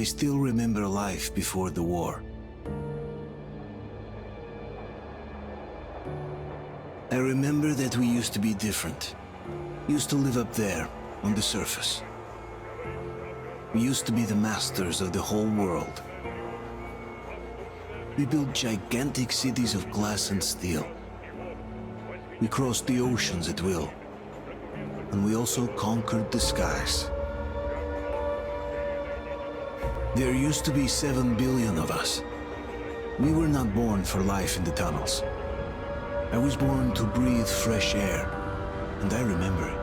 I still remember life before the war. I remember that we used to be different. Used to live up there, on the surface. We used to be the masters of the whole world. We built gigantic cities of glass and steel. We crossed the oceans at will. And we also conquered the skies. There used to be 7 billion of us. We were not born for life in the tunnels. I was born to breathe fresh air, and I remember it.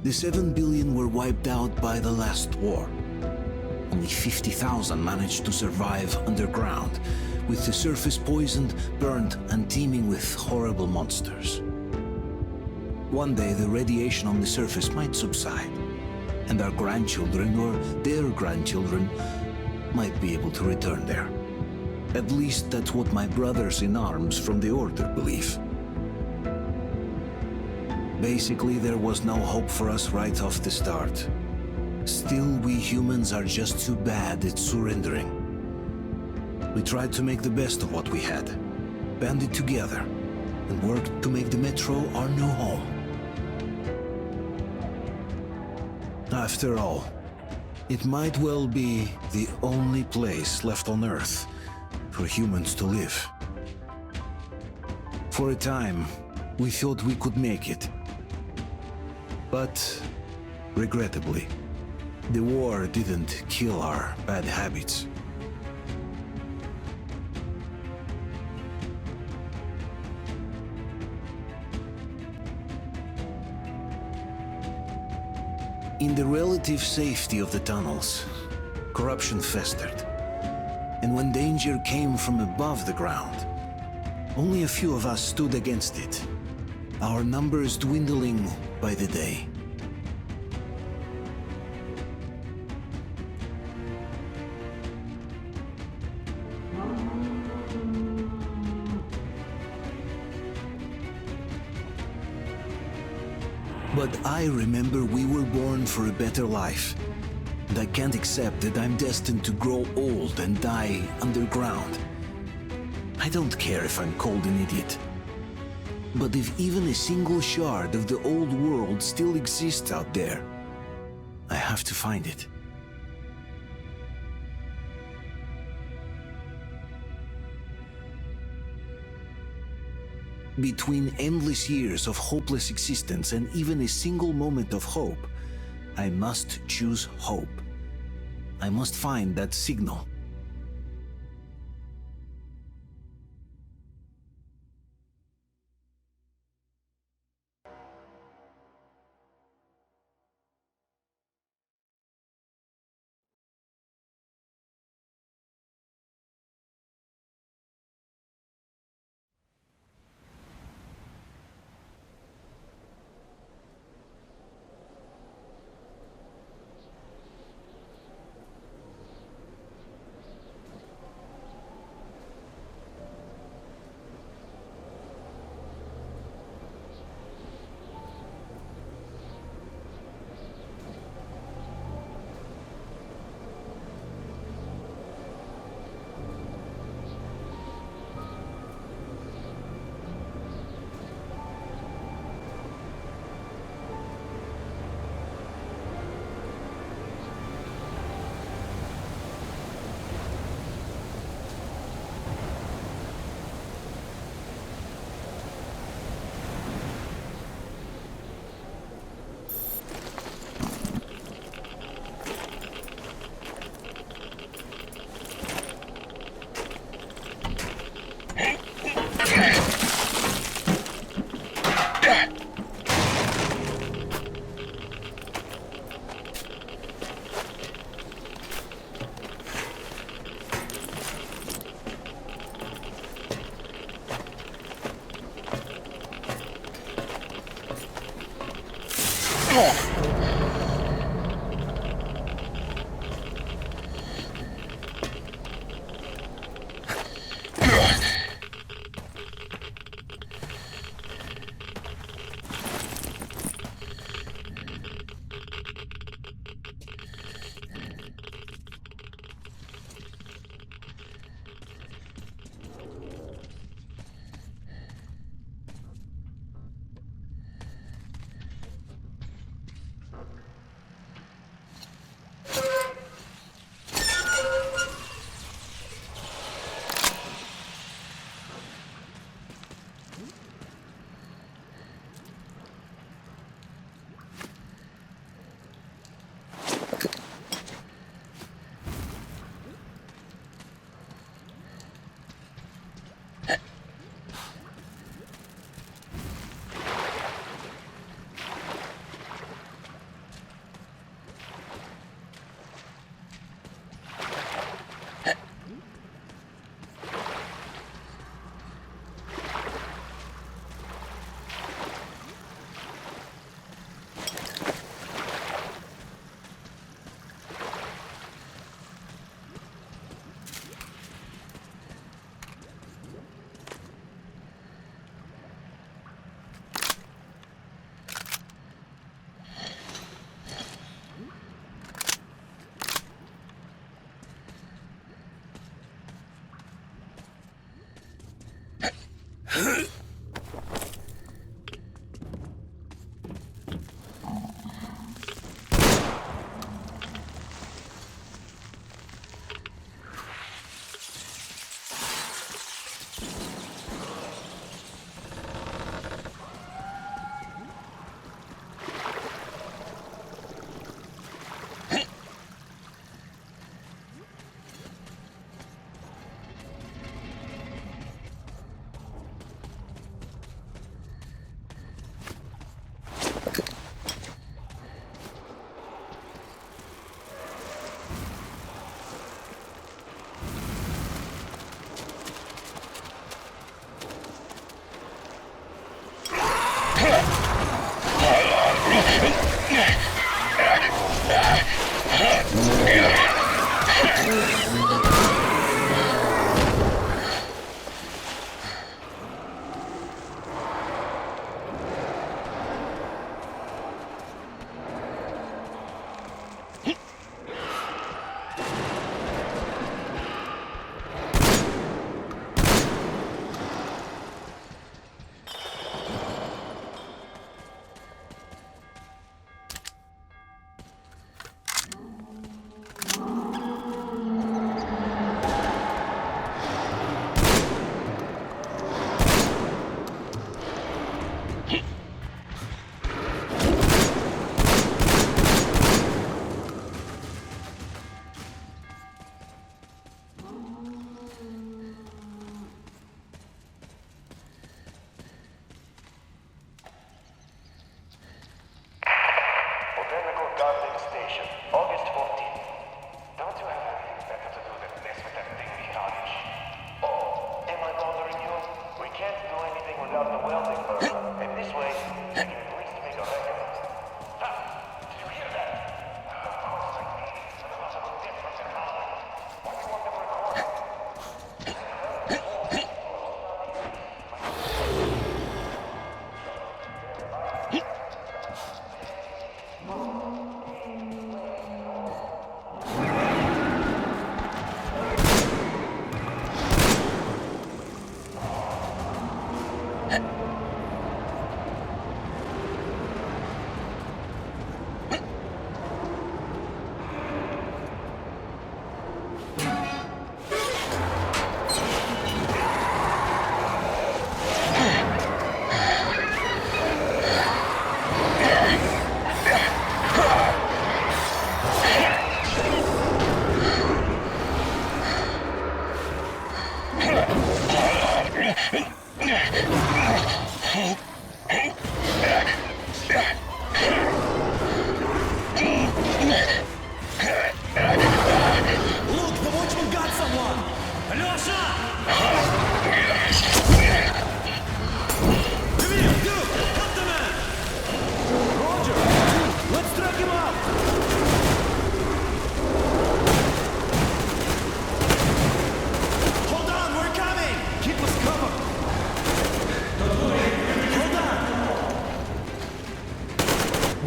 The 7 billion were wiped out by the last war. Only 50,000 managed to survive underground, with the surface poisoned, burnt, and teeming with horrible monsters. One day the radiation on the surface might subside, and our grandchildren or their grandchildren might be able to return there. At least that's what my brothers in arms from the Order believe. Basically, there was no hope for us right off the start. Still, we humans are just too bad at surrendering. We tried to make the best of what we had, banded together, and worked to make the Metro our new home. After all, it might well be the only place left on Earth for humans to live. For a time, we thought we could make it. But, regrettably, the war didn't kill our bad habits. In the relative safety of the tunnels, corruption festered. And when danger came from above the ground, only a few of us stood against it, our numbers dwindling by the day. But I remember we were born for a better life, and I can't accept that I'm destined to grow old and die underground. I don't care if I'm called an idiot. But if even a single shard of the old world still exists out there, I have to find it. Between endless years of hopeless existence and even a single moment of hope, I must choose hope. I must find that signal.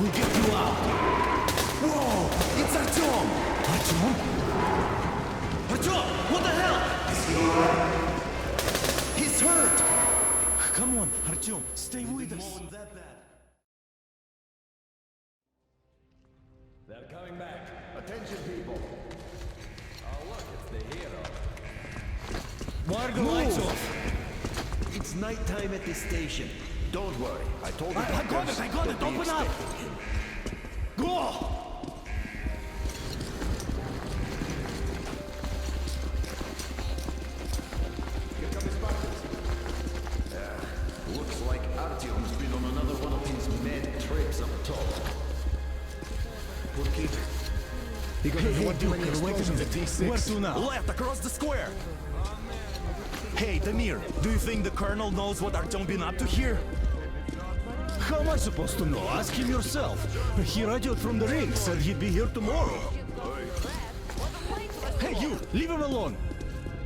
We'll get you out. Whoa! It's Artyom! Artyom? Artyom! What the hell? Is he alright? He's hurt! Come on, Artyom, stay with us. They're coming back. Attention, people. Oh, look, it's the hero. Why are the lights off? It's nighttime at the station. Don't worry. I told you. I got it. Open up. Go! Here come his partners. Looks like Artyom's been on another one of his mad trips up top. Poor kid. Hey, where to now? Left, across the square! Hey, Damir, do you think the Colonel knows what Artyom been up to here? How am I supposed to know? Ask him yourself. He radioed from the ring, said he'd be here tomorrow. Hey, you! Leave him alone!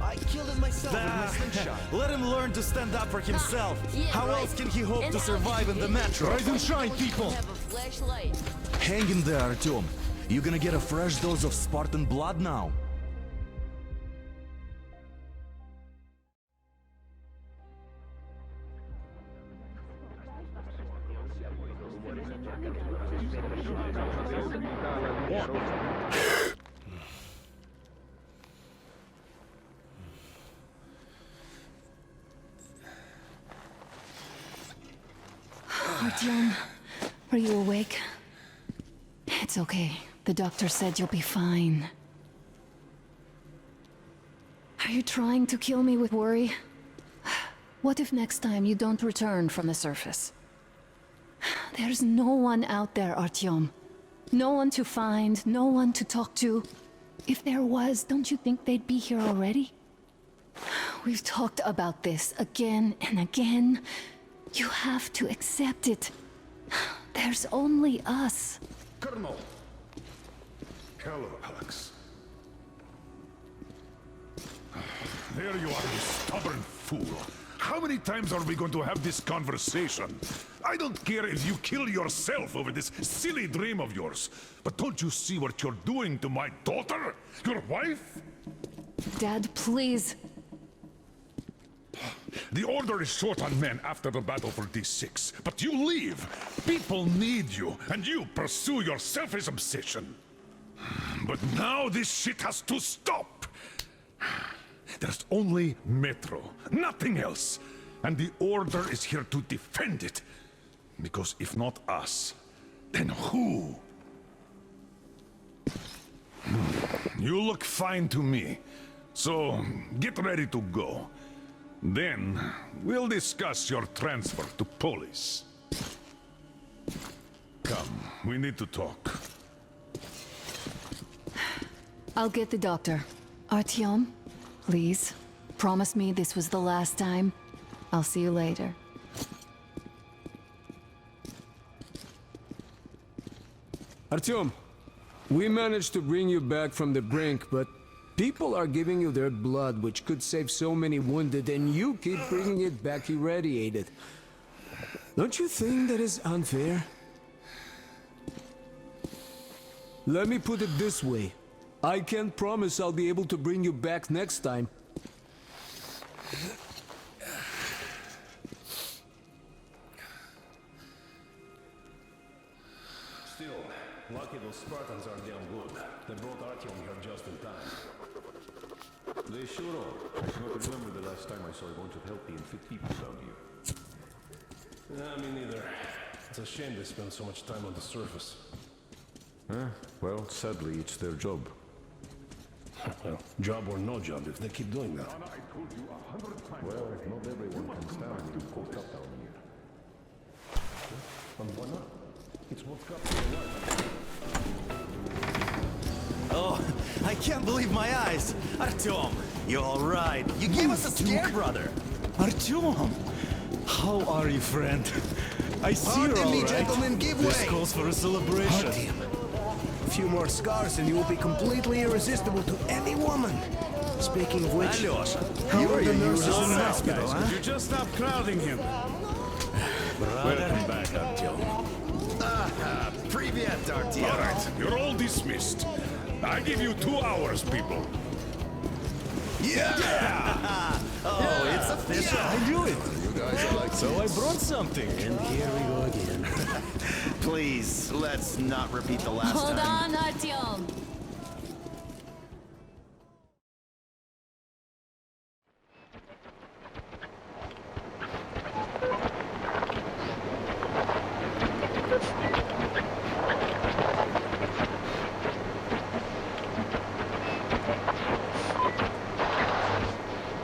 I killed him myself with my slingshot. Let him learn to stand up for himself. How else can he hope to survive in the metro? Rise and shine, people! Hang in there, Artyom. You gonna get a fresh dose of Spartan blood now? Artyom, are you awake? It's okay. The doctor said you'll be fine. Are you trying to kill me with worry? What if next time you don't return from the surface? There's no one out there, Artyom. No one to find, no one to talk to. If there was, don't you think they'd be here already? We've talked about this again and again. You have to accept it. There's only us. Colonel! Hello, Alex. There you are, you stubborn fool. How many times are we going to have this conversation? I don't care if you kill yourself over this silly dream of yours, but don't you see what you're doing to my daughter? Your wife? Dad, please. The Order is short on men after the battle for D6, but you leave. People need you, and you pursue your selfish obsession. But now this shit has to stop. There's only Metro, nothing else. And the Order is here to defend it. Because if not us, then who? You look fine to me. So, get ready to go. Then, we'll discuss your transfer to police. Come, we need to talk. I'll get the doctor. Artyom, please, promise me this was the last time. I'll see you later. Artyom, we managed to bring you back from the brink, but people are giving you their blood, which could save so many wounded, and you keep bringing it back irradiated. Don't you think that is unfair? Let me put it this way. I can't promise I'll be able to bring you back next time. Still, lucky those Spartans are damn good. They brought Artyom here just in time. They sure are. I cannot remember the last time I saw a bunch of healthy and fit people down here. Me neither. It's a shame they spend so much time on the surface. Well, sadly, it's their job. Well, job or no job, if they keep doing that. Well, Not everyone can stand being cooked up down here. And why not? It's what's got to Oh, I can't believe my eyes! Artyom, you alright? You gave us a scare, brother! Artyom! How are you, friend? I see you're Pardon me, alright. gentlemen, give This way. calls for a celebration. A few more scars and you will be completely irresistible to any woman. Speaking of which, Alyosha, how are the you nurses really in the nice hospital, guys. huh? You just stop crowding him. Welcome back, Artyom. Привет, RTX. All right, you're all dismissed. I give you 2 hours, people. Oh, it's official. I knew it. So I brought something. And here we go again. Please, let's not repeat the last Hold time. on, Artyom.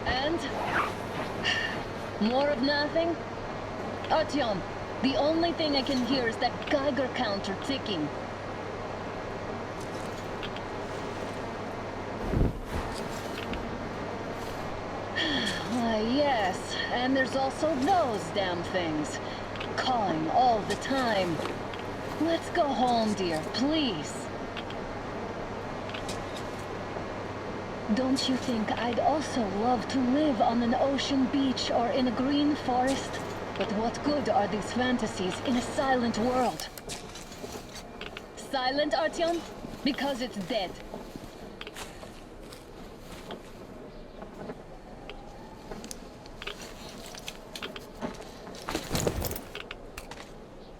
And? More of nothing? Artyom, the only thing I can hear is that Geiger counter ticking. Why, yes, and there's also those damn things. Calling all the time. Let's go home, dear, please. Don't you think I'd also love to live on an ocean beach or in a green forest? But what good are these fantasies in a silent world? Silent, Artyom? Because it's dead.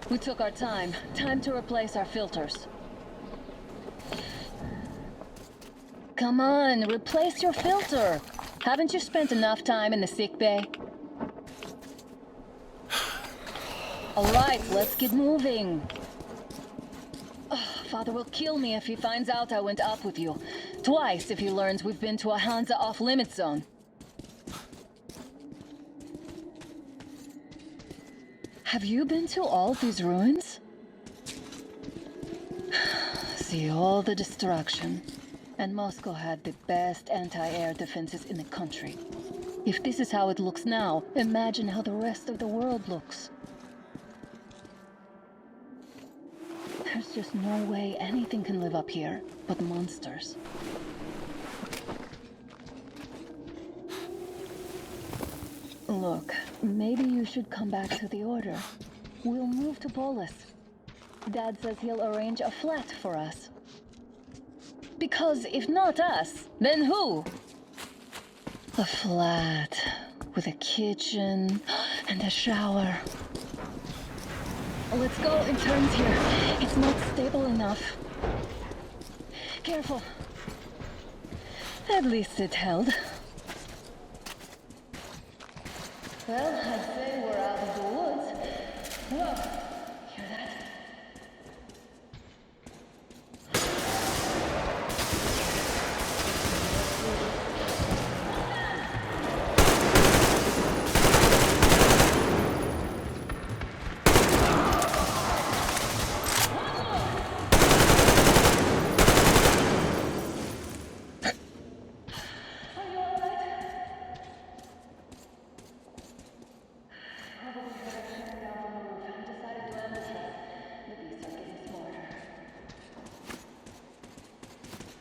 We took our time. Time to replace our filters. Come on, replace your filter. Haven't you spent enough time in the sick bay? All right, let's get moving. Oh, Father will kill me if he finds out I went up with you. Twice if he learns we've been to a Hansa off-limit zone. Have you been to all these ruins? See all the destruction. And Moscow had the best anti-air defenses in the country. If this is how it looks now, imagine how the rest of the world looks. There's just no way anything can live up here but monsters. Look, maybe you should come back to the Order. We'll move to Polis. Dad says he'll arrange a flat for us. Because if not us, then who? A flat with a kitchen and a shower. Let's go in turns here. It's not stable enough. Careful. At least it held. Well, I'd say we're out of the woods. Whoa, hear that?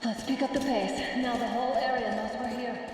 Let's pick up the pace. Now the whole area knows we're here.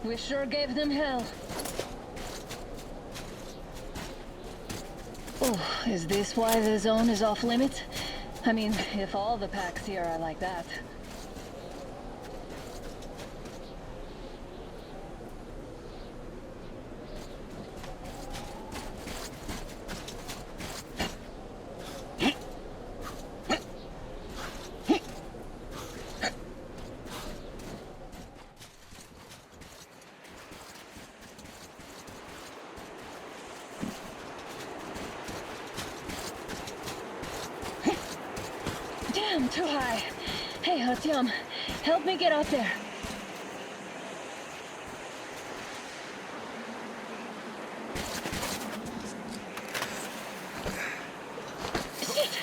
We sure gave them hell. Oh, is this why the zone is off limits? I mean, if all the packs here are like that. Damn, too high. Hey, Artyom, help me get up there. Shit!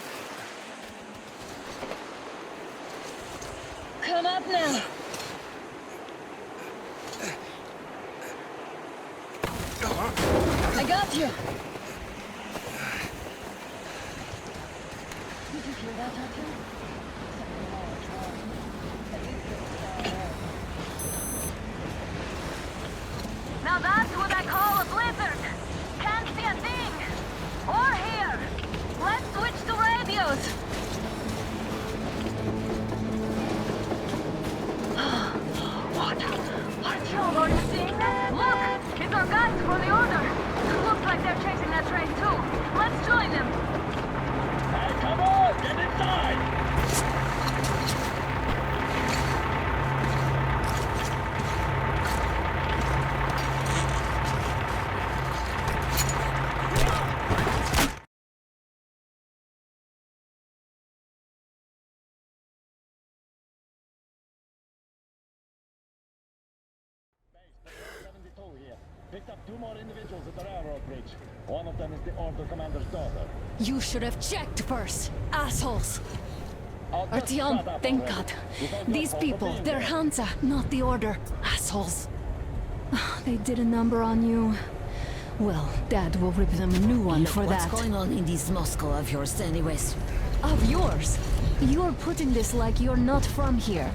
Come up now. I got you. Did you hear that, Artyom? Now that's what I call a blizzard. Can't see a thing. Or hear. Let's switch to radios. What? Artyom, are you seeing that? Look, it's our guys for the order. Looks like they're chasing that train too. Let's join them. Hey, come on, get inside! Here. Picked up 2 more individuals at the railroad bridge. One of them is the Order Commander's daughter. You should have checked first, assholes. I'll just shut Artyom, up thank already. God. You don't get These for people, being they're there. Hansa, not the Order. Assholes. They did a number on you. Well, Dad will rip them a new one for that. What's going on in this Moscow of yours anyways? Of yours? You're putting this like you're not from here.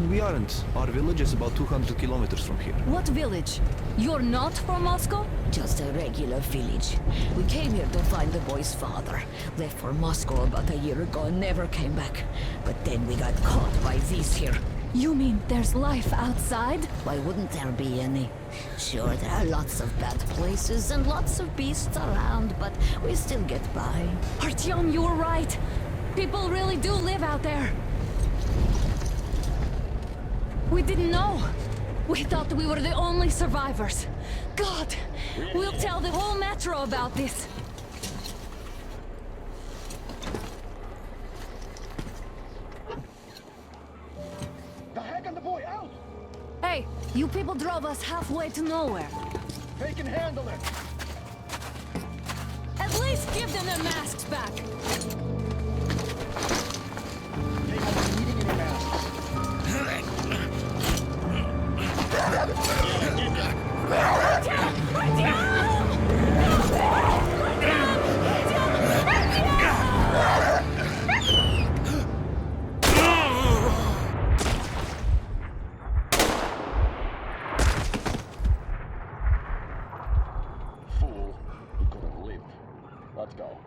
We aren't. Our village is about 200 kilometers from here. What village? You're not from Moscow? Just a regular village. We came here to find the boy's father. Left for Moscow about a year ago and never came back. But then we got caught by these here. You mean there's life outside? Why wouldn't there be any? Sure, there are lots of bad places and lots of beasts around, but we still get by. Artyom, you were right. People really do live out there. We didn't know. We thought we were the only survivors. God, we'll tell the whole metro about this. The heck and the boy out! Hey, you people drove us halfway to nowhere. They can handle it! At least give them their masks back. They won't be needing any masks. Fool. He could have lived. Let's go.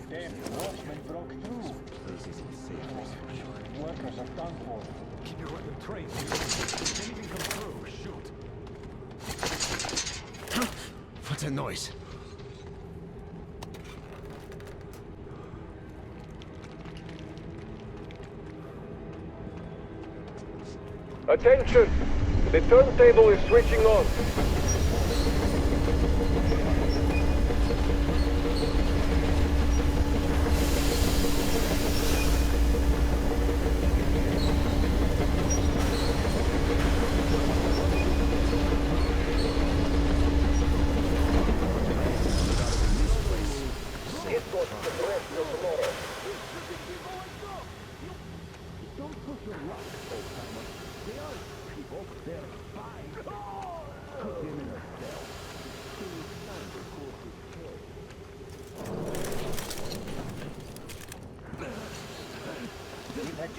Damn, the watchman broke through. This is insane. Workers are done for. Keep your weapon trained. Anything come through, shoot. What's that noise? Attention! The turntable is switching on.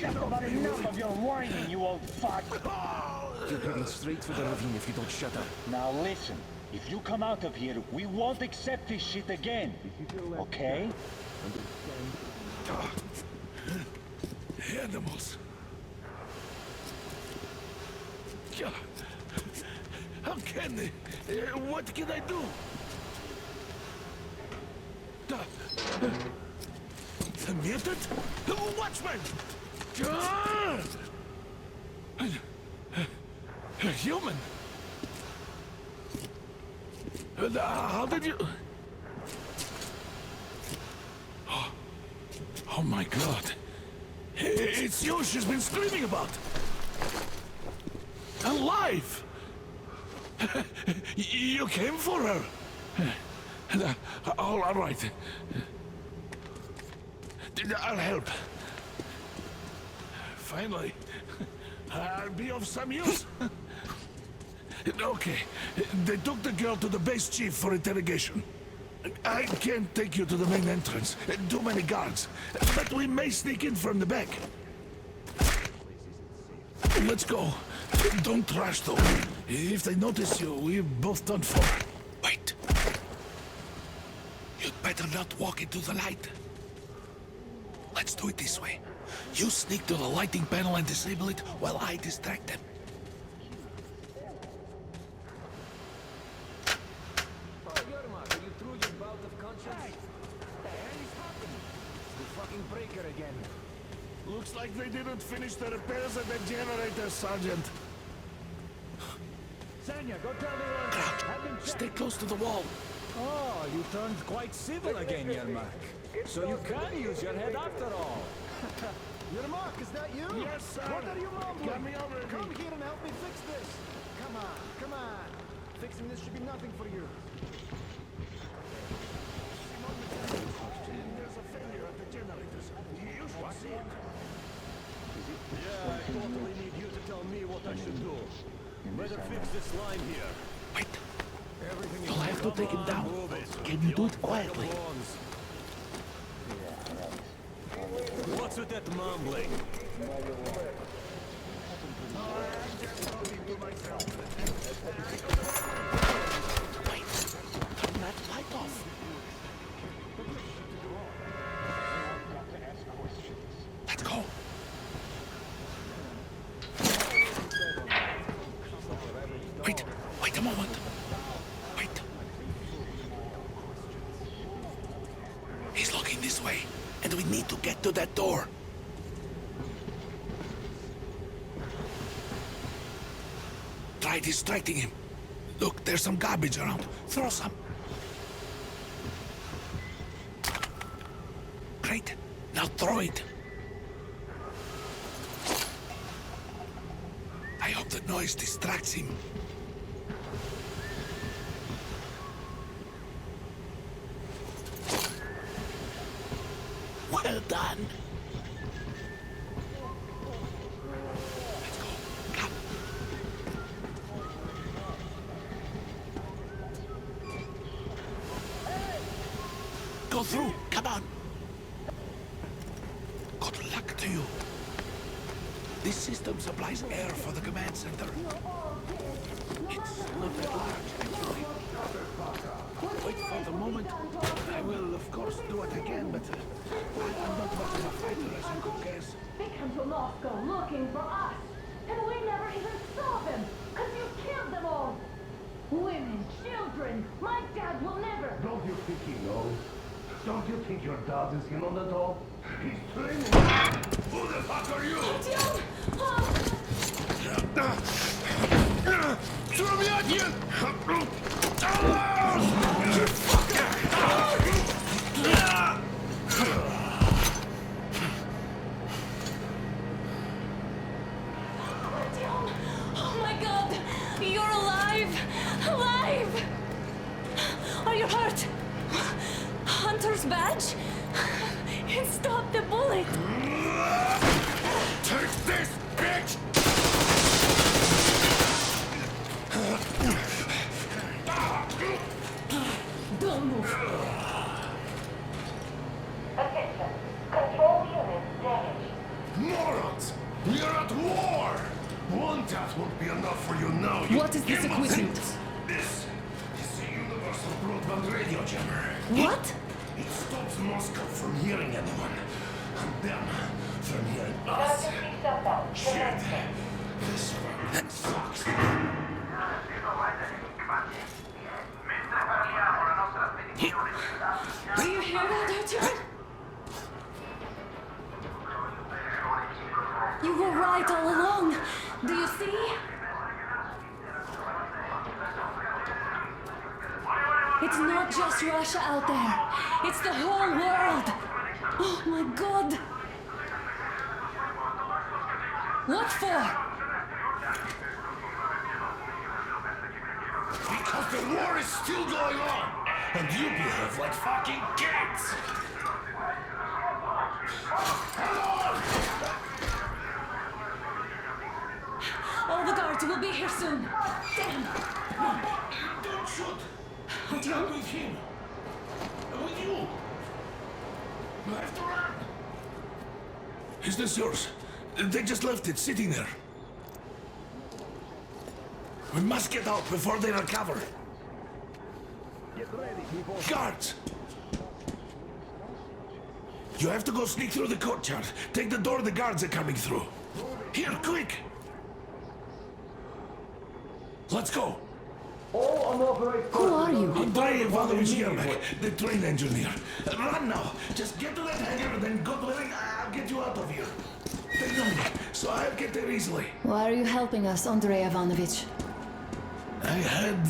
Just about enough of your whining, you old fuck! You're heading straight for the ravine if you don't shut up. Now listen, if you come out of here, we won't accept this shit again. Okay? Animals. How can they? What can I do? The mutant? Watchman! A human? How did you... Oh my God. It's you she's been screaming about. Alive! You came for her. All right. I'll help. Finally, I'll be of some use. Okay, they took the girl to the base chief for interrogation. I can't take you to the main entrance. Too many guards. But we may sneak in from the back. Let's go. Don't rush though. If they notice you, we're both done for. Wait. You'd better not walk into the light. Let's do it this way. You sneak to the lighting panel and disable it while I distract them. Looks like they didn't finish the repairs at the generator, Sergeant. Sanya, go tell the Crouch. Stay close to the wall. Oh, you turned quite civil again, Yermak. So you can use your head after all. Yermak, is that you? Yes, sir. What are you mumbling? Get me over here. Come here and help me fix this. Come on, come on. Fixing this should be nothing for you. There's a failure at the generators. You should see it. Yeah, I totally need you to tell me what I should do. Better fix this line here. Wait. You'll have to take it down. Can you do it quietly? What's with that mumbling? Wait. Turn that light off. Let's go. Wait a moment. Wait. He's looking this way. And we need to get to that door. Try distracting him. Look, there's some garbage around. Throw some. Great. Now throw it. I hope the noise distracts him. Well done. Let's go. Come. Go through. Come on. Good luck to you. This system supplies air for the command center. It's not that large, actually. Wait for the moment. I will, of course, do it again, but I'm not much of a fighter, as you could guess. They come to Moscow looking for us, and we never even saw them, because you killed them all. Women, children, my dad will never... Don't you think he knows? Don't you think your dad is in on it all? He's training. Who the fuck are you? Throw me at you! Oh my God! You're alive! Alive! Are you hurt? Hunter's badge? It stopped the bullet! Take this, bitch! Don't move! Attention. Control unit damaged. Morons! We are at war! One tap won't be enough for you now. What is this equipment? This is a universal broadband radio jammer. What? It stops Moscow from hearing anyone, and them from hearing us. Emergency shutdown. Shit! This one sucks. Do you hear that, Artyom? You were right all along. Do you see? It's not just Russia out there. It's the whole world. Oh my God. What for? Because the war is still going on, and you behave like fucking kids. Hello! All the guards will be here soon. Damn. Don't shoot. Artyom? I'm with him. I'm with you. You have to run. Is this yours? They just left it sitting there. We must get out before they recover. Get ready, people. Guards! You have to go sneak through the courtyard. Take the door the guards are coming through. Here, quick! Let's go. All unauthorized... Who are you? Andrei Ivanovich Yermak, the train engineer. Run now. Just get to that hangar, then God willing, I'll get you out of here. They know me, so I'll get there easily. Why are you helping us, Andrei Ivanovich? I had...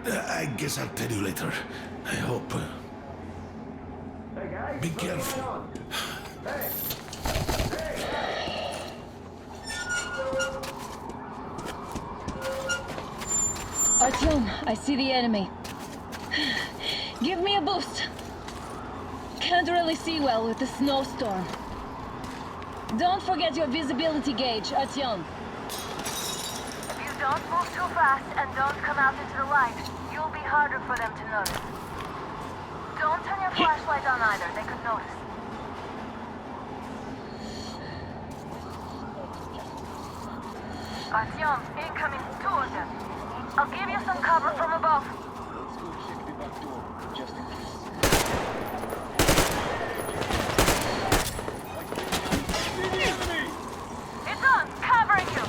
I guess I'll tell you later. I hope... Hey, guys. Be what's careful. going on? Hey. Artyom, I see the enemy. Give me a boost. Can't really see well with the snowstorm. Don't forget your visibility gauge, Artyom. If you don't move too fast and don't come out into the light, you'll be harder for them to notice. Don't turn your flashlight on either, they could notice. Artyom, incoming, 2 of them. I'll give you some cover from above. Let's go check the back door, just in case. It's on, covering you.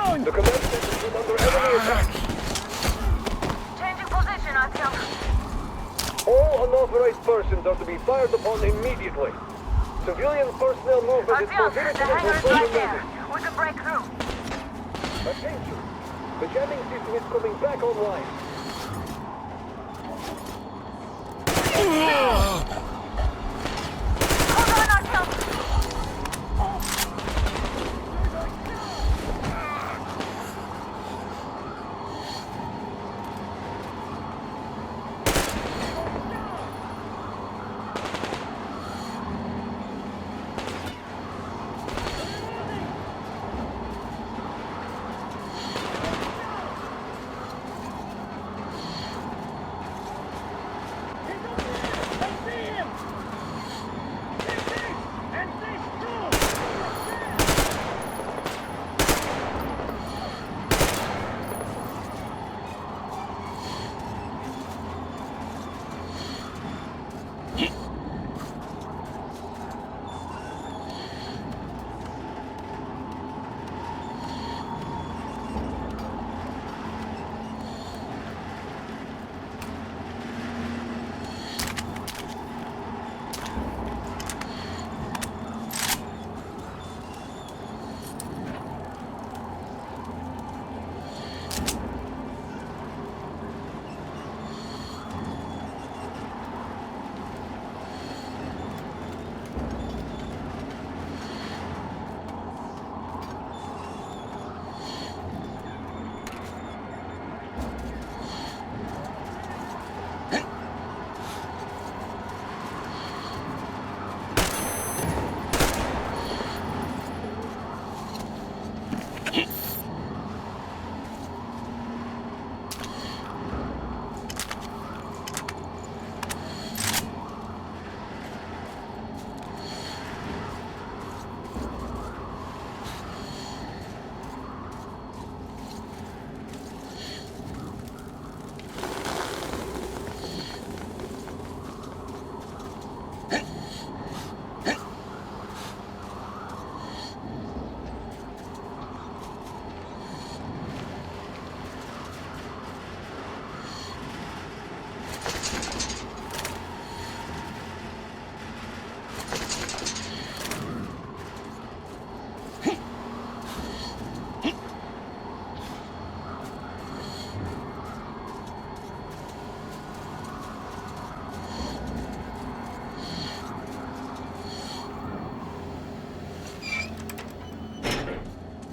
down! The command center is under enemy attack. Changing position, Artyom. All unauthorized persons are to be fired upon immediately. Civilian personnel movement is Artyom, prohibited the hangar is until right further there. notice. We can break through. Attention! The jamming system is coming back online. Hold on, Artyom.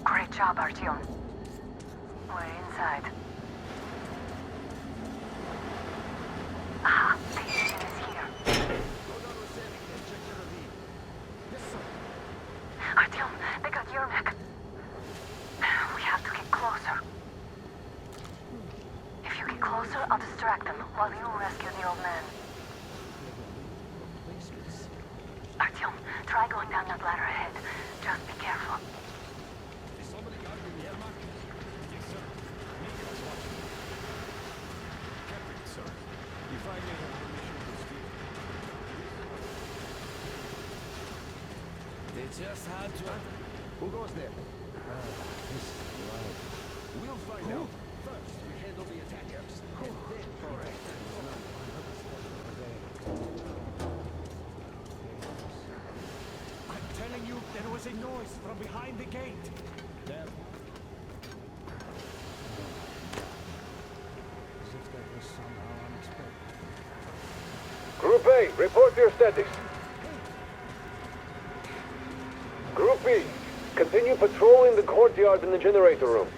Great job, Artyom. We're inside. Aha, the engine is here. Artyom, they got your mech. We have to get closer. If you get closer, I'll distract them while you rescue the old man. Artyom, try going down that ladder ahead. Just be careful. They just had to... Who goes there? We'll find out. First, we handle the attackers. And then correct. I'm telling you, there was a noise from behind the gate. There. Group A, report your status. Group B, continue patrolling the courtyard in the generator room.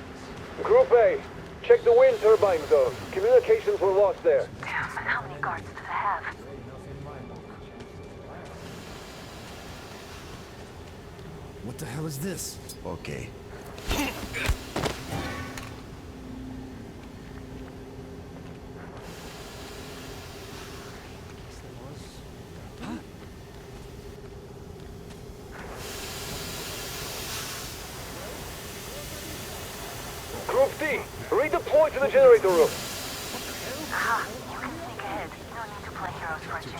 Group A, check the wind turbine zone. Communications were lost there. Damn, how many guards do they have? What the hell is this? Okay. Group D, redeploy to the generator room. Aha, you can sneak ahead. No need to play heroes for a change.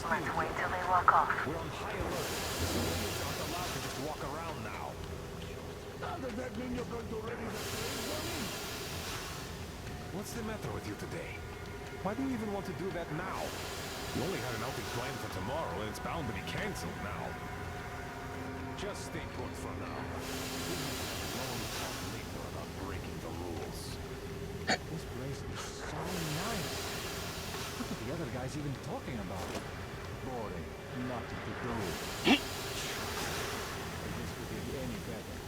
Let's wait till they walk off. We're on high alert. Civilians aren't allowed to just walk around now. Does that mean you're going to ready the train for me? What's the matter with you today? Why do you even want to do that now? You only had an outing planned for tomorrow, and it's bound to be cancelled now. Just stay put for now. Long talk later about breaking the rules. This place is so nice. What are the other guys even talking about? Boring. Nothing to do. If this could be any better.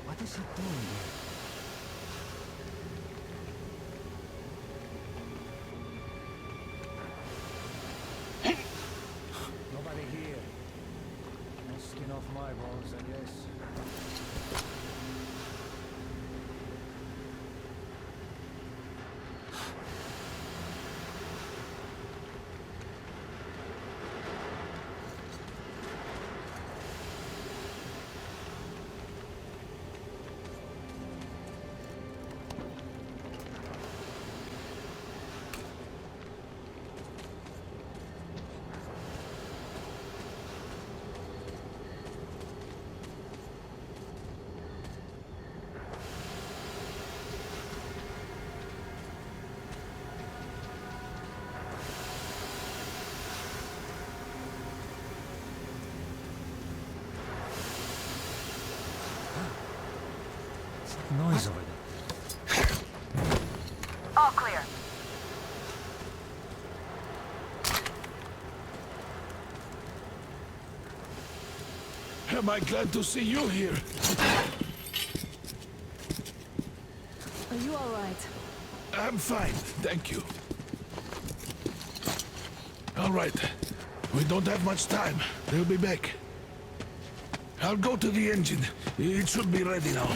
What is he doing here? Nobody here. No skin off my bones, I guess. Noise over there. All clear. Am I glad to see you here? Are you all right? I'm fine, thank you. All right, we don't have much time. They'll be back. I'll go to the engine. It should be ready now.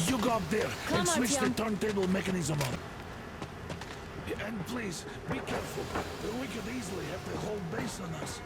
You go up there and switch the turntable mechanism on. And please, be careful. We could easily have the whole base on us.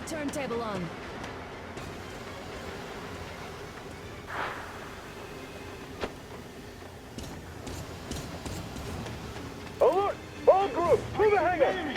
Turntable on. Alert! All groups, through the hangar!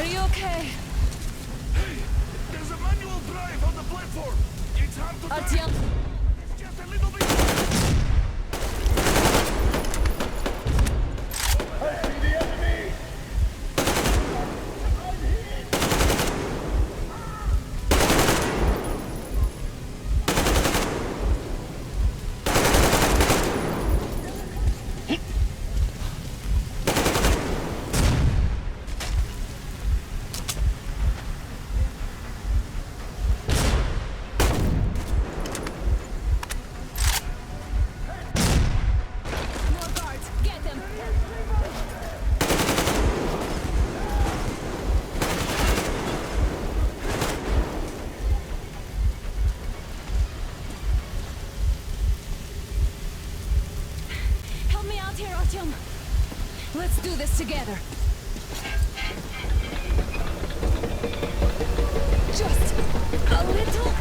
Are you okay? Hey, there's a manual drive on the platform. It's hard to Artyom. drive. It's just a little bit. I see the enemy! I'm hit! More guards. Get them. Help me out here, Artyom. Let's do this together. Just a little.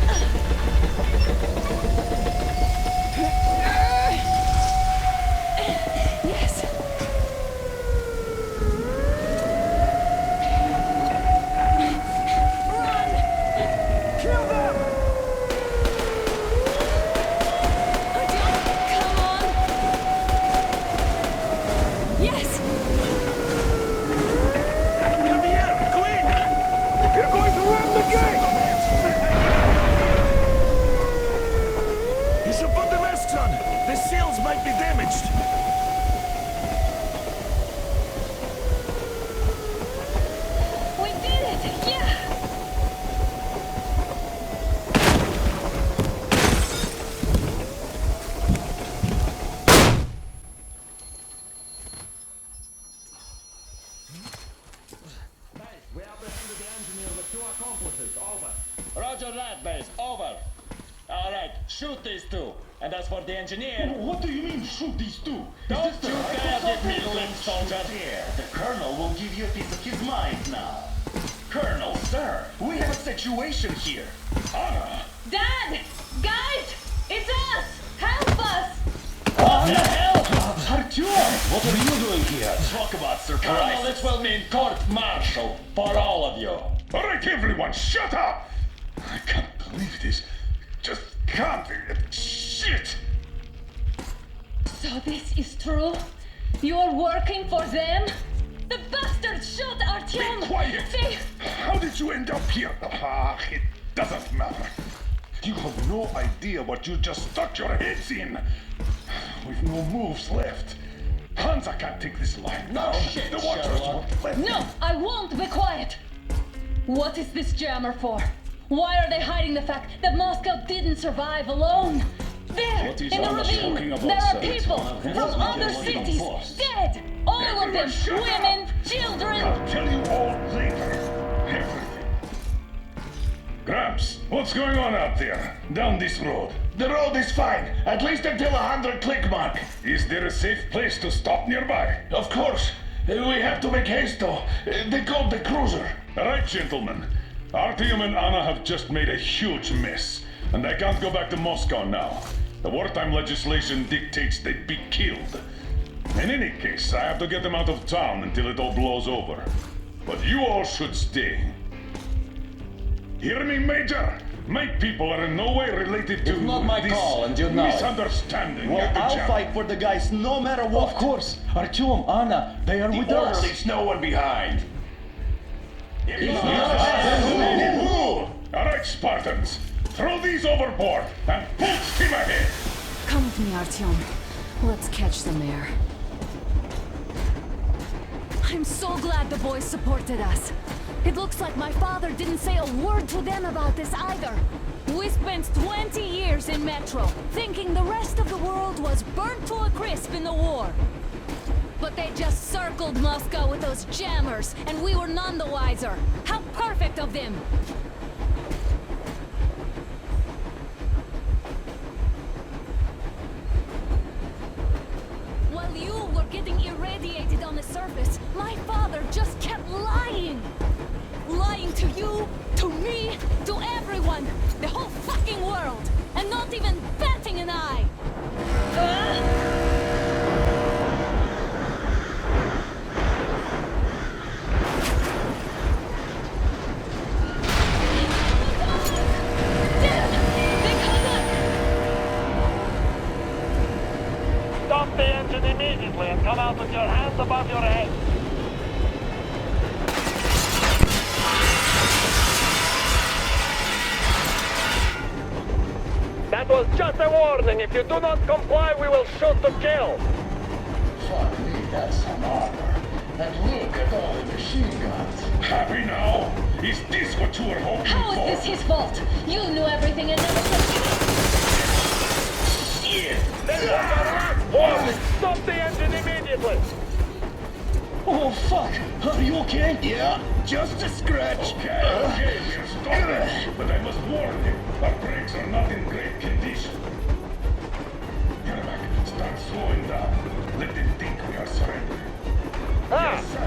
Yes. Run! Kill them! Artyom, come on! Yes! Come here, quick! They're going to ram the gate! You should put the masks on. The seals might be damaged. We did it! Yeah! We apprehended the engineer with 2 accomplices. Over. Roger that, base. Over. All right, shoot these 2. And as for the engineer... What do you mean, shoot these 2? Don't you dare give me lip, soldier! Here, the Colonel will give you a piece of his mind now. Colonel, sir, we have a situation here. Anna! Dad! Guys! It's us! Help us! What the hell? Artyom, what are you doing here? Talk about surprise. Colonel, this will mean court-martial for all of you. All right, everyone, shut up! I can't believe this. Just can't. Shit! So this is true? You're working for them? The bastards shot Artyom! Be quiet! They... How did you end up here? Ah, it doesn't matter. You have no idea what you just stuck your heads in. We've no moves left. Hansa can't take this line. No, shit, the watchers Sherlock. won't let No, I won't be quiet! What is this jammer for? Why are they hiding the fact that Moscow didn't survive alone? There, What is in the Anna talking ravine, about, there are sir? people It's one from of other them. cities, dead! All of them, Everyone shut up. women, children! I'll tell you all later. Everything. Gramps, what's going on out there? Down this road? The road is fine, at least until 100 click mark. Is there a safe place to stop nearby? Of course. We have to make haste though. They called the cruiser. All right, gentlemen. Artyom and Anna have just made a huge mess, and they can't go back to Moscow now. The wartime legislation dictates they be killed. In any case, I have to get them out of town until it all blows over. But you all should stay. Hear me, Major? My people are in no way related to It's not my this call, and you know it. misunderstanding. Well, at the I'll jam. fight for the guys no matter what. Of course. Artyom, Anna, they are with us. There's no one behind. All right, Spartans. Throw these overboard and full steam ahead. Come with me, Artyom. Let's catch the mayor. I'm so glad the boys supported us. It looks like my father didn't say a word to them about this either. We spent 20 years in Metro, thinking the rest of the world was burnt to a crisp in the war. But they just circled Moscow with those jammers, and we were none the wiser. How perfect of them! While you were getting irradiated on the surface, my father just kept lying! Lying to you, to me, to everyone, the whole fucking world, and not even batting an eye! was just a warning. If you do not comply, we will shoot to kill. Fuck me, that's some armor. And look at all the machine guns. Happy now? Is this what you were hoping How for? is this his fault? You knew everything and never said This is our last warning. Stop the engine immediately. Oh, fuck! Are you okay? Yeah, just a scratch. Okay, we're stopping. But I must warn you, our brakes are not in great condition. Yermak, start slowing down. Let them think we are surrendering.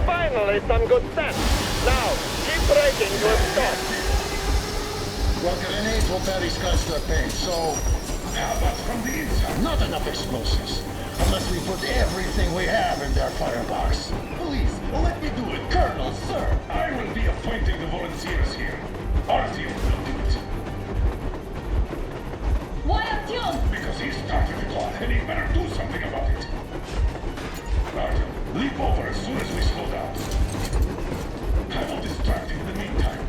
Finally some good sense. Now, keep braking to a stop. Well, grenades will barely scratch their paint, so... How about from the inside? Not enough explosives. Unless we put everything we have in their firebox. Please, let me do it, Colonel, sir. I will be appointing the volunteers here. Artyom will do it. Why Artyom? Because he started the clock, and he better do something about it. Artyom, leap over as soon as we slow down. I will distract him in the meantime.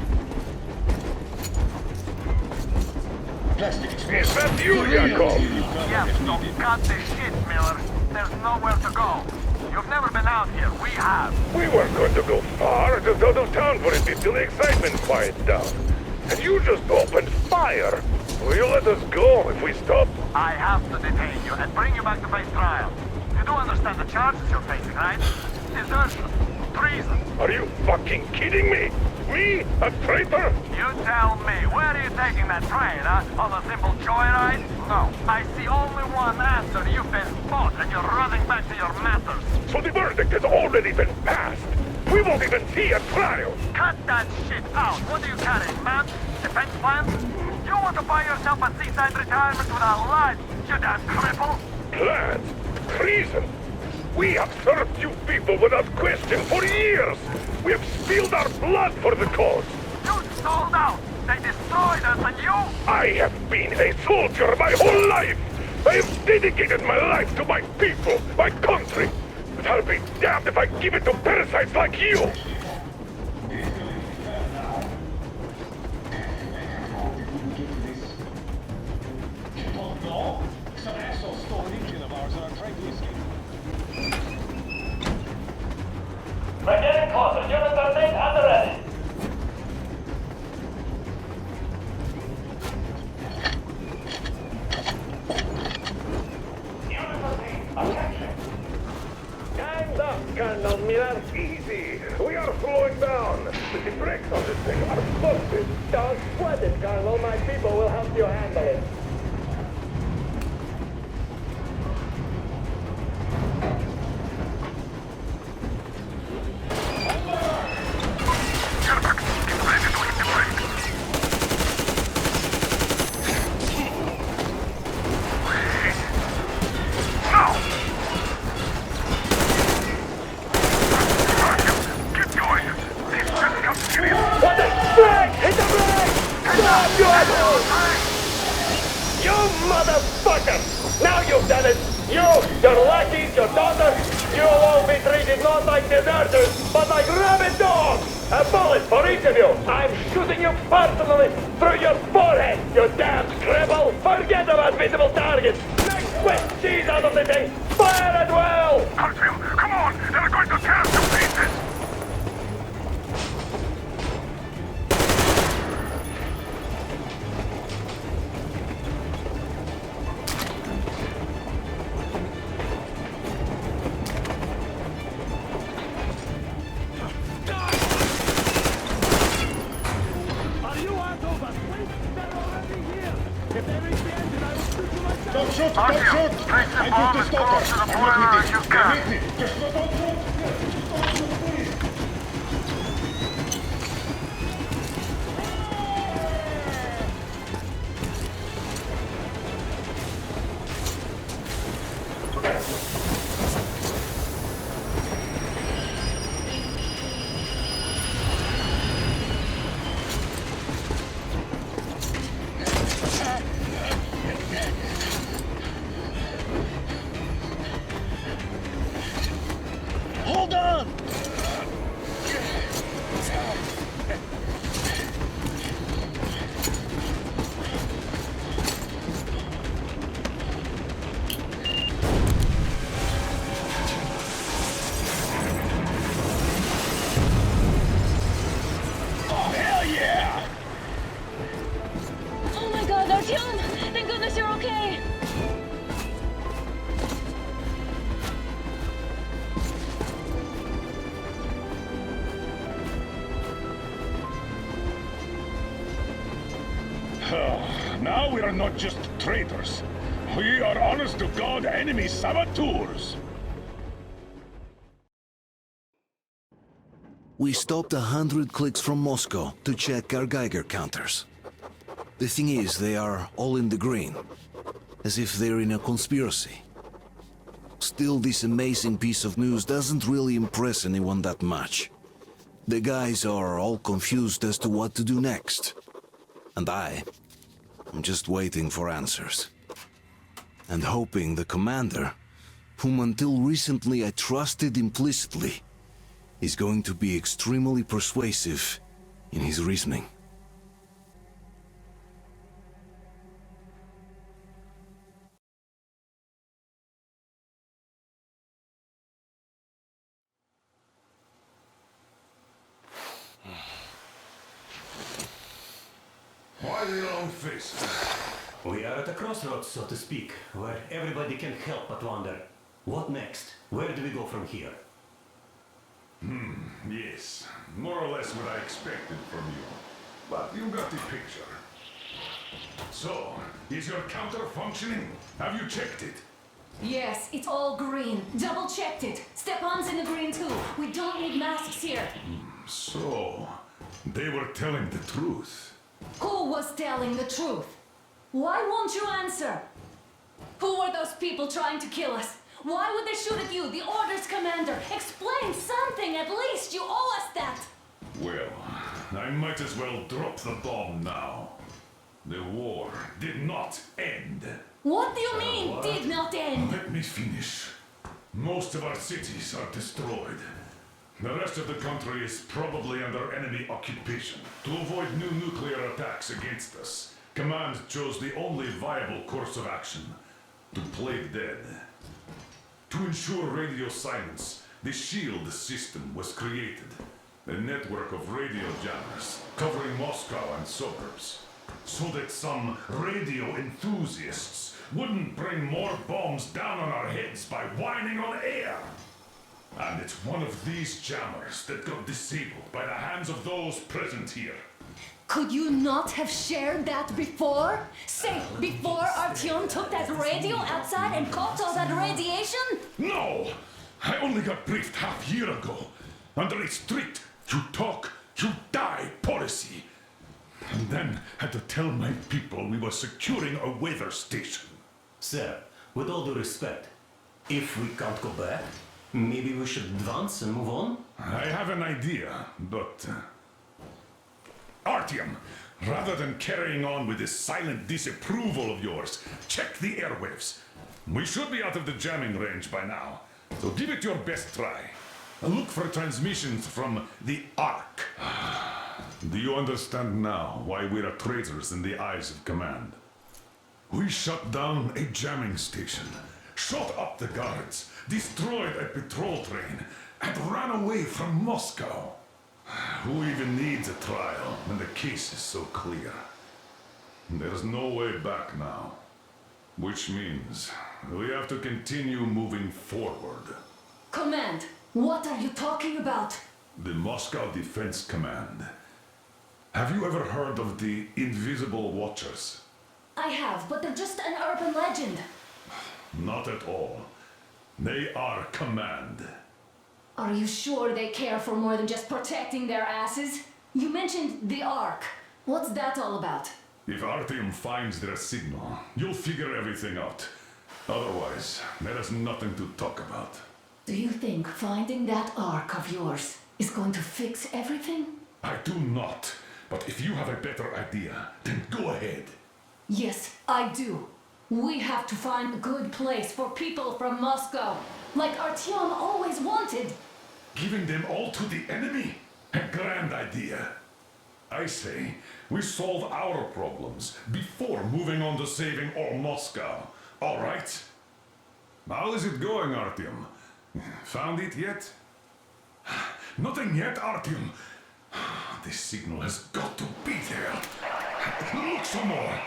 Plastic Is explosives. that you, Yakov? Yes, so cut the shit, Miller. There's nowhere to go. You've never been out here. We have. We weren't going to go far, just out of town for a bit till the excitement quiets down. And you just opened fire. Will you let us go if we stop? I have to detain you and bring you back to face trial. You do understand the charges you're facing, right? Desertion. Treason. Are you fucking kidding me? Me? A traitor? You tell me. Where are you taking that train, huh? On a simple joyride? No. I see only one answer. You've been fought and you're running back to your masters. So the verdict has already been passed. We won't even see a trial. Cut that shit out. What are you carrying, man? Defense plans? You want to buy yourself a seaside retirement without life, you damn cripple? Plans? Treason? We have served you people without question for years. We have spilled our blood for the cause. You sold out. They destroyed us and you... I have been a soldier my whole life. I have dedicated my life to my people, my country. But I'll be damned if I give it to parasites like you. Some asshole stole an engine of ours and are trying to escape. We're getting closer. Unit 13 at the ready. Unit 13, attention. Time's up, Colonel Miller. Easy. We are slowing down. But the brakes on this thing are busted. Don't sweat it, Colonel. My people will help you handle it. Don't shoot! Don't shoot! I put the stalker! I'm not with you! They're with me! Just don't shoot! Just don't shoot, please! Now we are not just traitors. We are honest-to-God enemy saboteurs. We stopped 100 clicks from Moscow to check our Geiger counters. The thing is, they are all in the green, as if they're in a conspiracy. Still, this amazing piece of news doesn't really impress anyone that much. The guys are all confused as to what to do next. And I'm just waiting for answers. And hoping the commander, whom until recently I trusted implicitly, is going to be extremely persuasive in his reasoning. Why the long face? We are at a crossroads, so to speak, where everybody can help but wonder, what next? Where do we go from here? Yes, more or less what I expected from you. But you got the picture. So, is your counter functioning? Have you checked it? Yes, it's all green. Double checked it. Stepan's in the green too. We don't need masks here. So, they were telling the truth. Who was telling the truth? Why won't you answer? Who were those people trying to kill us? Why would they shoot at you, the orders commander? Explain something at least. You owe us that. Well, I might as well drop the bomb now. The war did not end. What do you mean, did not end? Let me finish. Most of our cities are destroyed. The rest of the country is probably under enemy occupation. To avoid new nuclear attacks against us, Command chose the only viable course of action: to play dead. To ensure radio silence, the SHIELD system was created. A network of radio jammers covering Moscow and suburbs. So that some radio enthusiasts wouldn't bring more bombs down on our heads by whining on air. And it's one of these jammers that got disabled by the hands of those present here. Could you not have shared that before? Say, before Artyom took that radio outside and caught all that radiation? No! I only got briefed half year ago, under a strict you talk, you die policy. And then had to tell my people we were securing a weather station. Sir, with all due respect, if we can't go back, maybe we should advance and move on? I have an idea, but... Artyom, rather than carrying on with this silent disapproval of yours, check the airwaves. We should be out of the jamming range by now, so give it your best try. Look for transmissions from the Ark. Do you understand now why we're traitors in the eyes of Command? We shut down a jamming station, shot up the guards, destroyed a patrol train, and ran away from Moscow. Who even needs a trial when the case is so clear? There's no way back now. Which means we have to continue moving forward. Command, what are you talking about? The Moscow Defense Command. Have you ever heard of the Invisible Watchers? I have, but they're just an urban legend. Not at all. They are Command. Are you sure they care for more than just protecting their asses? You mentioned the Ark. What's that all about? If Artyom finds their signal, you'll figure everything out. Otherwise, there is nothing to talk about. Do you think finding that Ark of yours is going to fix everything? I do not. But if you have a better idea, then go ahead. Yes, I do. We have to find a good place for people from Moscow, like Artyom always wanted. Giving them all to the enemy? A grand idea. I say, we solve our problems before moving on to saving all Moscow. All right? How is it going, Artyom? Found it yet? Nothing yet, Artyom. This signal has got to be there. Look some more.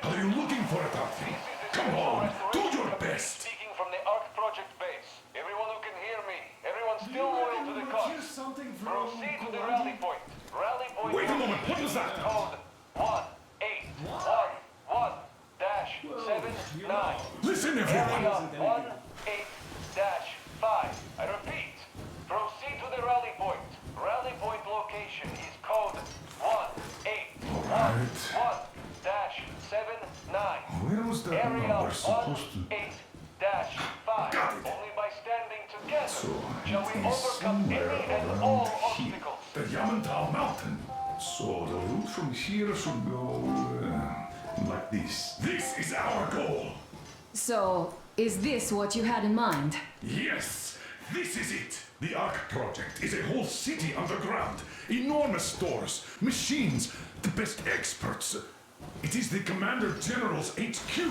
Are you looking for it, Artyom? Come on, do your best. Speaking from the Ark Project base. Everyone who can hear me. Everyone still loyal to the cause. Proceed to the was that? Code 1811-79. Listen, everyone. Area 18-5. I repeat, proceed to the rally point. Rally point location is code 1811-79. Where was that Area number supposed to? 18-5. Only by standing together So, shall we it is overcome any somewhere and around all here. obstacles. The Yamantau Mountain. So the route from here should go like this. This is our goal. So, is this what you had in mind? Yes, this is it. The Ark project is a whole city underground. Enormous stores, machines, the best experts. It is the Commander General's HQ.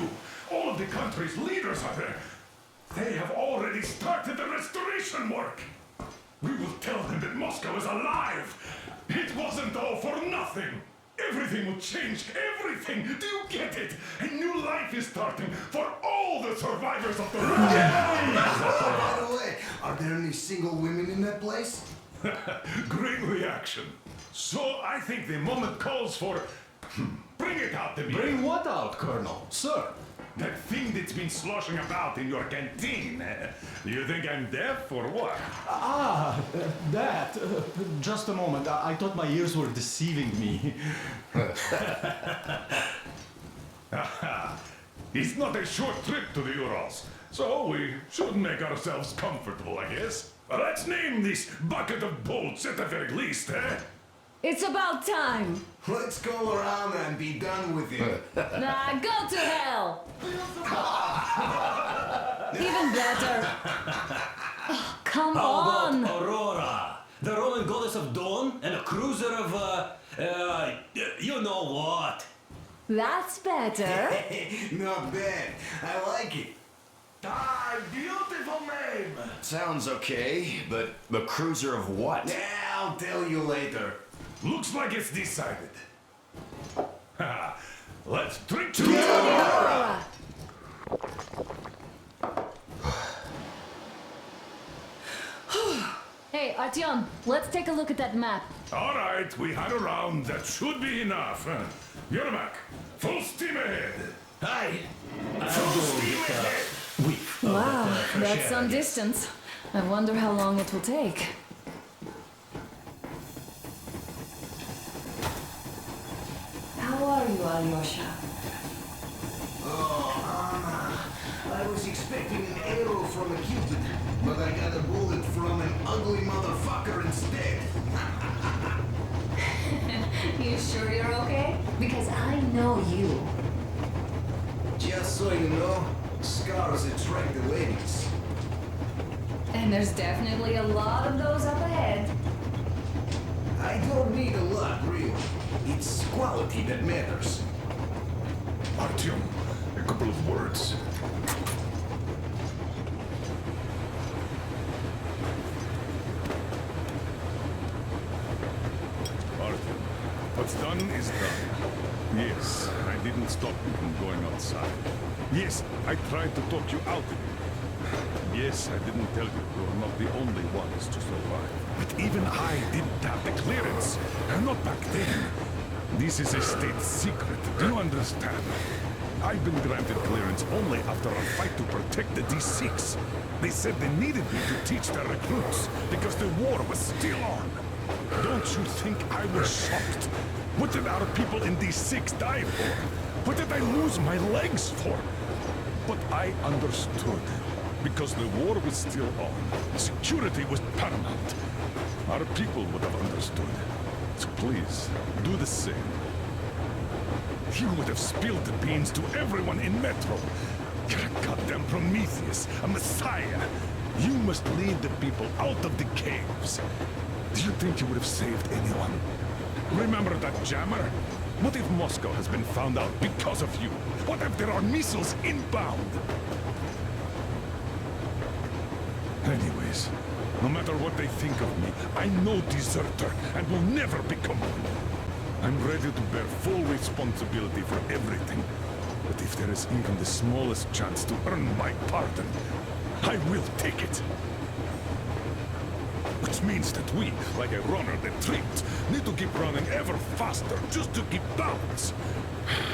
All of the country's leaders are there. They have already started the restoration work. We will tell them that Moscow is alive. It wasn't all for nothing. Everything will change, everything. Do you get it? A new life is starting for all the survivors of the Ryzen. By the way, are there any single women in that place? Great reaction. So I think the moment calls for... Bring it out to me. Bring what out, Colonel? Sir? That thing that's been sloshing about in your canteen. You think I'm deaf or what? That. Just a moment. I thought my ears were deceiving me. It's not a short trip to the Urals, so we should make ourselves comfortable, I guess. Let's name this bucket of bolts at the very least, eh? It's about time! Let's go around and be done with it. Nah, go to hell! Even better. Oh, come How on! about Aurora? The Roman goddess of dawn and a cruiser of, you know what? That's better. Not bad. I like it. Ah, beautiful name. Sounds okay, but the cruiser of what? Yeah, I'll tell you later. Looks like it's decided. Let's drink to Aurora! Hey, Artyom, let's take a look at that map. All right, we had a round. That should be enough. Yermak, full steam ahead. Aye. Full steam ahead. Wow, that's some distance. I wonder how long it will take. How are you, Alyosha? Oh, I was expecting an arrow from a Cupid, but I got a bullet from an ugly motherfucker instead. You sure you're okay? Because I know you. Just so you know, scars attract the ladies. And there's definitely a lot of those up ahead. I don't need a lot, really. It's quality that matters. Artyom, a couple of words. Artyom, what's done is done. Yes, I didn't stop you from going outside. Yes, I tried to talk you out of it. Yes, I didn't tell you you're not the only ones to survive. But even I didn't have the clearance. Not back then. This is a state secret. Do you understand? I've been granted clearance only after a fight to protect the D6. They said they needed me to teach their recruits because the war was still on. Don't you think I was shocked? What did our people in D6 die for? What did I lose my legs for? But I understood. Because the war was still on. Security was paramount. Our people would have understood. So please, do the same. You would have spilled the beans to everyone in Metro. You're a goddamn Prometheus, a messiah. You must lead the people out of the caves. Do you think you would have saved anyone? Remember that jammer? What if Moscow has been found out because of you? What if there are missiles inbound? Anyways, no matter what they think of me, I'm no deserter and will never become one. I'm ready to bear full responsibility for everything. But if there is even the smallest chance to earn my pardon, I will take it. But Which means that we, like a runner that tripped, need to keep running ever faster just to keep balance.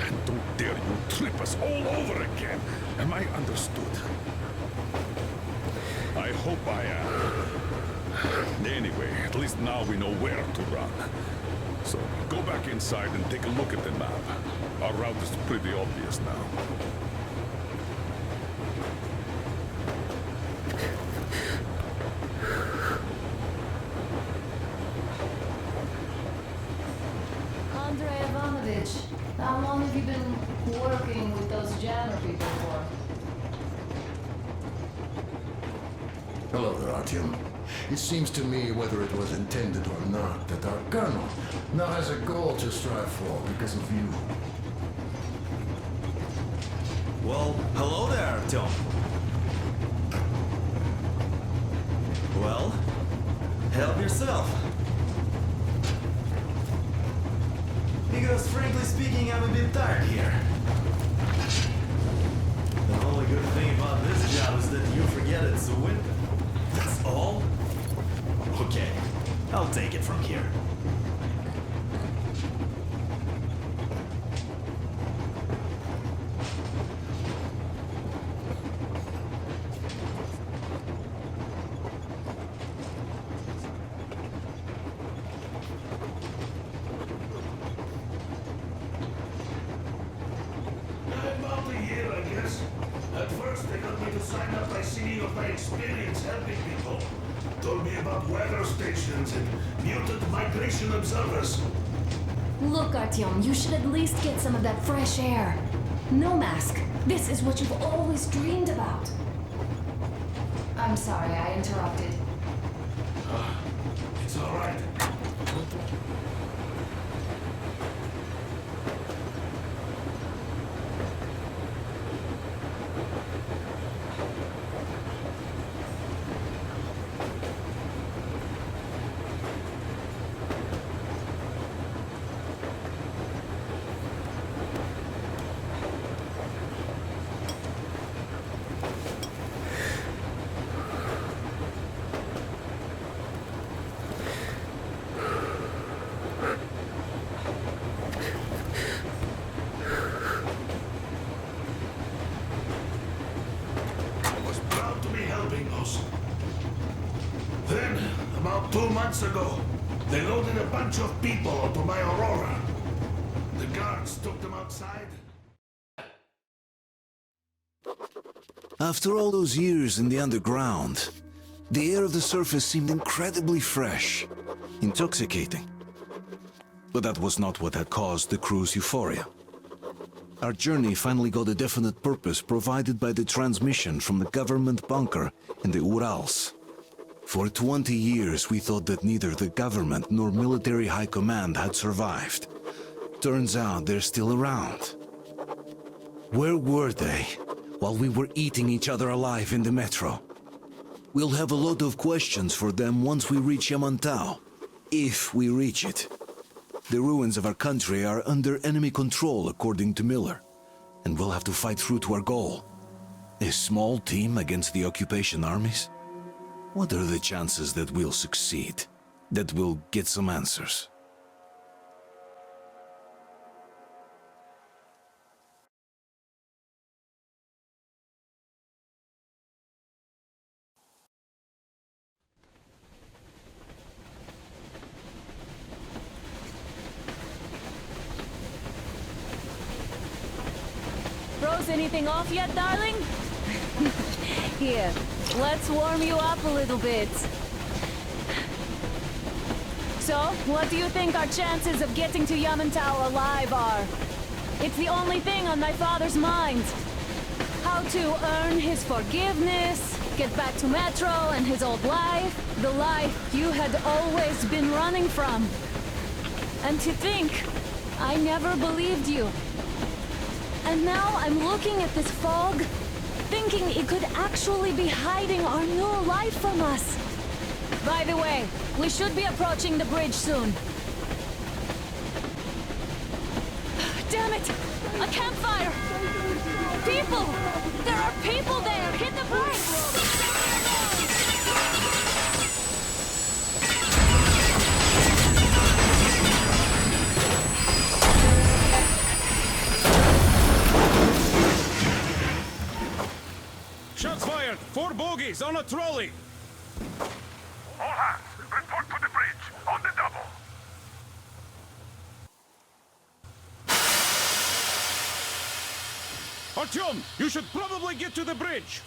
And don't dare you trip us all over again. Am I understood? I hope I am. Anyway, at least now we know where to run. So, go back inside and take a look at the map. Our route is pretty obvious now. Andrei Ivanovich, how long have you been working with those jammer people for? Hello there, Artyom. It seems to me, whether it was intended or not, that our colonel now has a goal to strive for because of you. Well, hello there, Artyom. Well, help yourself. Because frankly speaking, I'm a bit tired here. The only good thing about this job is that you forget it's a winter. That's all? Okay, I'll take it from here. About a year, I guess. At first, they got me to sign up by singing of my experience helping people. Told me about weather stations and mutant migration observers. Look, Artyom, you should at least get some of that fresh air. No mask. This is what you've always dreamed about. I'm sorry, I interrupted. It's all right. Then, about 2 months ago, they loaded a bunch of people onto my Aurora. The guards took them outside. After all those years in the underground, the air of the surface seemed incredibly fresh, intoxicating. But that was not what had caused the crew's euphoria. Our journey finally got a definite purpose provided by the transmission from the government bunker in the Urals. For 20 years we thought that neither the government nor military high command had survived. Turns out they're still around. Where were they while we were eating each other alive in the metro? We'll have a lot of questions for them once we reach Yamantau, if we reach it. The ruins of our country are under enemy control, according to Miller, and we'll have to fight through to our goal. A small team against the occupation armies? What are the chances that we'll succeed? That we'll get some answers? Froze anything off yet, darling? Here, let's warm you up a little bit. So, what do you think our chances of getting to Yamantau alive are? It's the only thing on my father's mind. How to earn his forgiveness, get back to Metro and his old life, the life you had always been running from. And to think, I never believed you. And now I'm looking at this fog, thinking it could actually be hiding our new life from us. By the way, we should be approaching the bridge soon. Damn it! A campfire! People! There are people there! Hit the brakes! Guys, on a trolley! All hands, report to the bridge, on the double. Artyom, you should probably get to the bridge!